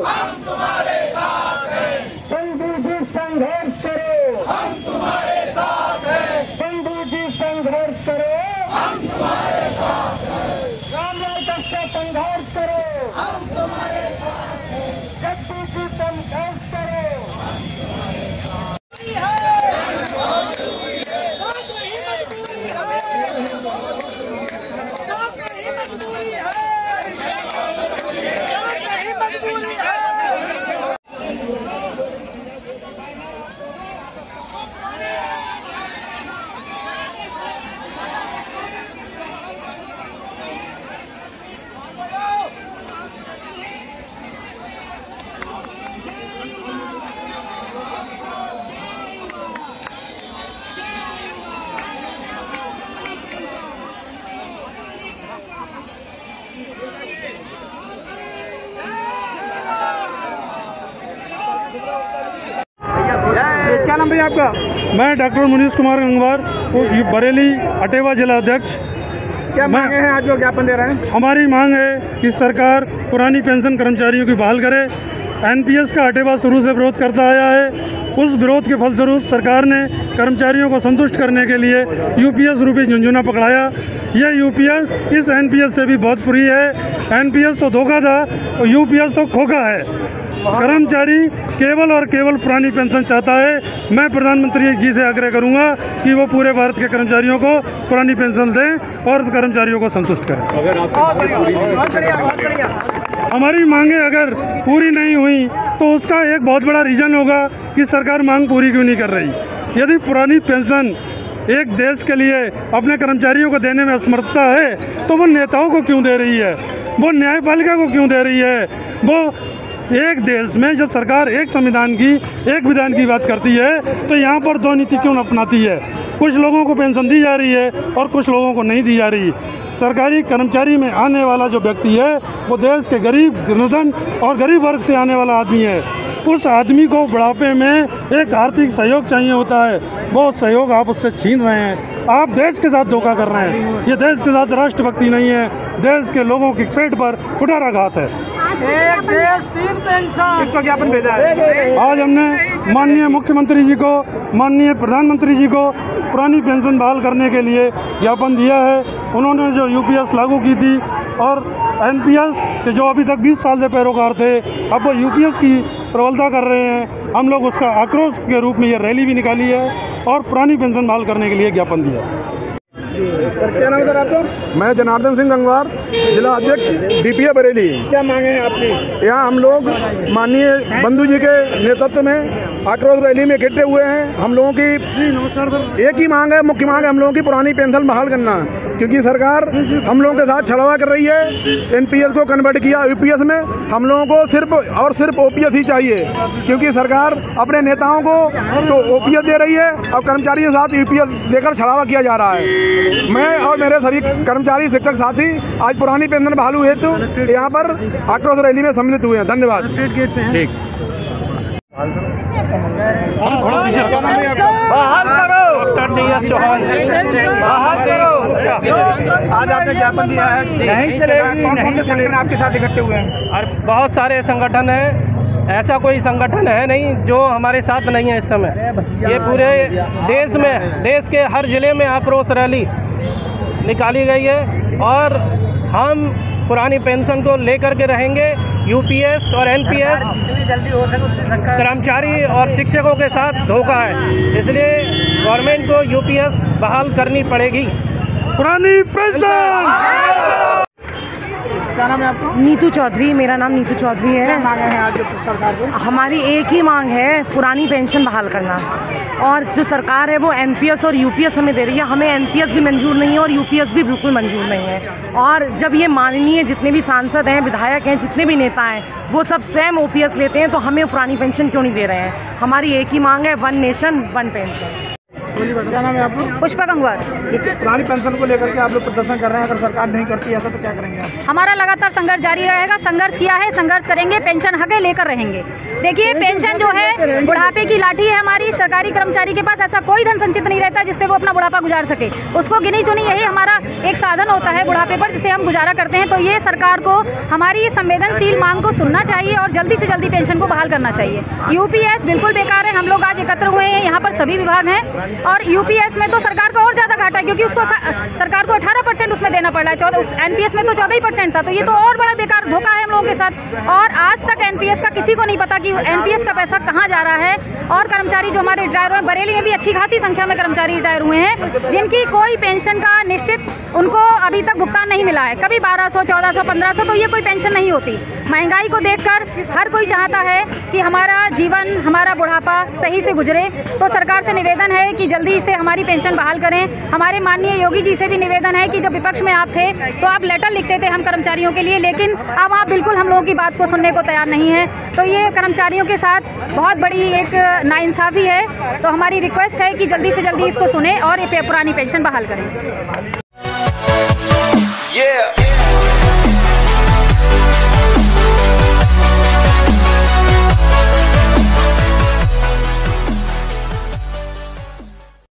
हम तुम्हारे साथ हैं। बंधु जी संघर्ष करो, हम तुम्हारे साथ हैं। बंधु जी संघर्ष करो, हम तुम्हारे साथ हैं। रामलाल कश्यप संघर्ष करो, हम तुम्हारे साथ हैं। जगदू जी संघर्ष करो। क्या नाम भैया आपका? मैं डॉक्टर मुनीश कुमार गंगवार, बरेली अटेवा जिला अध्यक्ष। क्या मांगे हैं आज जो ज्ञापन दे रहे हैं? हमारी मांग है कि सरकार पुरानी पेंशन कर्मचारियों की बहाल करे। एनपीएस का अटेवा शुरू से विरोध करता आया है। उस विरोध के फलस्वरूप सरकार ने कर्मचारियों को संतुष्ट करने के लिए यूपीएस रूपी झुंझुना पकड़ाया। यह यूपीएस इस एनपीएस से भी बहुत बुरी है। एनपीएस तो धोखा था, यूपीएस तो खोखा है। कर्मचारी केवल और केवल पुरानी पेंशन चाहता है। मैं प्रधानमंत्री जी से आग्रह करूंगा कि वो पूरे भारत के कर्मचारियों को पुरानी पेंशन दें और कर्मचारियों को संतुष्ट करें। हमारी मांगें अगर पूरी नहीं हुई तो उसका एक बहुत बड़ा रीज़न होगा कि सरकार मांग पूरी क्यों नहीं कर रही। यदि पुरानी पेंशन एक देश के लिए अपने कर्मचारियों को देने में असमर्थता है तो वो नेताओं को क्यों दे रही है, वो न्यायपालिका को क्यों दे रही है। वो एक देश में जब सरकार एक संविधान की एक विधान की बात करती है तो यहाँ पर दो नीति क्यों अपनाती है। कुछ लोगों को पेंशन दी जा रही है और कुछ लोगों को नहीं दी जा रही। सरकारी कर्मचारी में आने वाला जो व्यक्ति है वो देश के गरीब निर्धन और गरीब वर्ग से आने वाला आदमी है। उस आदमी को बुढ़ापे में एक आर्थिक सहयोग चाहिए होता है, वो सहयोग आप उससे छीन रहे हैं। आप देश के साथ धोखा कर रहे हैं। ये देश के साथ राष्ट्रभक्ति नहीं है, देश के लोगों के पेट पर कुठाराघात है। एक देश तीन पेंशन, इसको ज्ञापन भेजा है। आज हमने माननीय मुख्यमंत्री जी को, माननीय प्रधानमंत्री जी को पुरानी पेंशन बहाल करने के लिए ज्ञापन दिया है। उन्होंने जो यूपीएस लागू की थी और एनपीएस के जो अभी तक 20 साल से पैरोकार थे, अब वो यूपीएस की प्रबलता कर रहे हैं। हम लोग उसका आक्रोश के रूप में ये रैली भी निकाली है और पुरानी पेंशन बहाल करने के लिए ज्ञापन दिया। क्या नाम है सर आपका? मैं जनार्दन सिंह गंगवार, जिला अध्यक्ष डीपीए बरेली। क्या मांगे हैं आपकी? यहाँ हम लोग माननीय बंधु जी के नेतृत्व में आक्रोश रैली में इकट्ठे हुए हैं। हम लोगों की एक ही मांग है, मुख्य मांग है हम लोगों की पुरानी पेंशन बहाल करना, क्योंकि सरकार हम लोगों के साथ छलवा कर रही है। एनपीएस को कन्वर्ट किया यूपीएस में। हम लोगों को सिर्फ और सिर्फ ओपीएस ही चाहिए, क्योंकि सरकार अपने नेताओं को तो ओपीएस दे रही है और कर्मचारियों के साथ यूपीएस देकर छलावा किया जा रहा है। मैं और मेरे सभी कर्मचारी शिक्षक साथी आज पुरानी पेंशन बहाल हेतु यहाँ पर आक्रोश रैली में सम्मिलित हुए हैं। धन्यवाद। ठीक। बहाल करो डॉक्टर डी.एस. चौहान, बहाल करो। आज आपने ज्ञापन दिया है, नहीं चलेगी। कौन से संगठन आपके साथ इकट्ठे हुए हैं? और बहुत सारे संगठन हैं, ऐसा कोई संगठन है नहीं जो हमारे साथ नहीं है इस समय। ये पूरे देश में, देश के हर जिले में आक्रोश रैली निकाली गई है और हम पुरानी पेंशन को लेकर के रहेंगे। यूपीएस और एनपीएस कर्मचारी और शिक्षकों के साथ धोखा है, इसलिए गवर्नमेंट को यूपीएस बहाल करनी पड़ेगी। पुरानी पेंशन। क्या नाम है आपका? नीतू चौधरी, मेरा नाम नीतू चौधरी है। क्या मांगे हैं आज सरकार को? हमारी एक ही मांग है, पुरानी पेंशन बहाल करना। और जो सरकार है वो एनपीएस और यूपीएस हमें दे रही है, हमें एनपीएस भी मंजूर नहीं है और यूपीएस भी बिल्कुल मंजूर नहीं है। और जब ये माननीय जितने भी सांसद हैं, विधायक हैं, जितने भी नेता हैं, वो सब स्वयं ओपीएस लेते हैं, तो हमें पुरानी पेंशन क्यों नहीं दे रहे हैं? हमारी एक ही मांग है, वन नेशन वन पेंशन। क्या नाम है आपका? पुष्पा गंगवार। पुरानी पेंशन को लेकर के आप लोग प्रदर्शन कर रहे हैं, अगर सरकार नहीं करती ऐसा तो क्या करेंगे आप? हमारा लगातार संघर्ष जारी रहेगा, संघर्ष किया है, संघर्ष करेंगे, पेंशन हक़ लेकर रहेंगे। देखिए पेंशन जो है बुढ़ापे की लाठी है हमारी। सरकारी कर्मचारी के पास ऐसा कोई धन संचित नहीं रहता जिससे वो अपना बुढ़ापा गुजार सके। उसको गिनी चुनी यही हमारा एक साधन होता है बुढ़ापे पर, जिससे हम गुजारा करते हैं। तो ये सरकार को हमारी संवेदनशील मांग को सुनना चाहिए और जल्दी से जल्दी पेंशन को बहाल करना चाहिए। यूपीएस बिल्कुल बेकार है। हम लोग आज एकत्र हुए हैं, यहाँ पर सभी विभाग हैं और यूपीएस में तो सरकार को और ज़्यादा घाटा है, क्योंकि उसको सरकार को 18% उसमें देना पड़ रहा है। एनपीएस में तो 14% था, तो ये तो और बड़ा बेकार धोखा है हम लोगों के साथ। और आज तक एनपीएस का किसी को नहीं पता कि एनपीएस का पैसा कहाँ जा रहा है। और कर्मचारी जो हमारे रिटायर हुए, बरेली में भी अच्छी खासी संख्या में कर्मचारी रिटायर हुए हैं जिनकी कोई पेंशन का निश्चित उनको अभी तक भुगतान नहीं मिला है। कभी 1200, 1400, 1500, तो ये कोई पेंशन नहीं होती। महंगाई को देखकर हर कोई चाहता है कि हमारा जीवन, हमारा बुढ़ापा सही से गुजरे। तो सरकार से निवेदन है कि जल्दी से हमारी पेंशन बहाल करें। हमारे माननीय योगी जी से भी निवेदन है कि जब विपक्ष में आप थे तो आप लेटर लिखते थे हम कर्मचारियों के लिए, लेकिन अब आप बिल्कुल हम लोगों की बात को सुनने को तैयार नहीं है। तो ये कर्मचारियों के साथ बहुत बड़ी एक नाइंसाफ़ी है। तो हमारी रिक्वेस्ट है कि जल्दी से जल्दी इसको सुने और ये पुरानी पेंशन बहाल करें।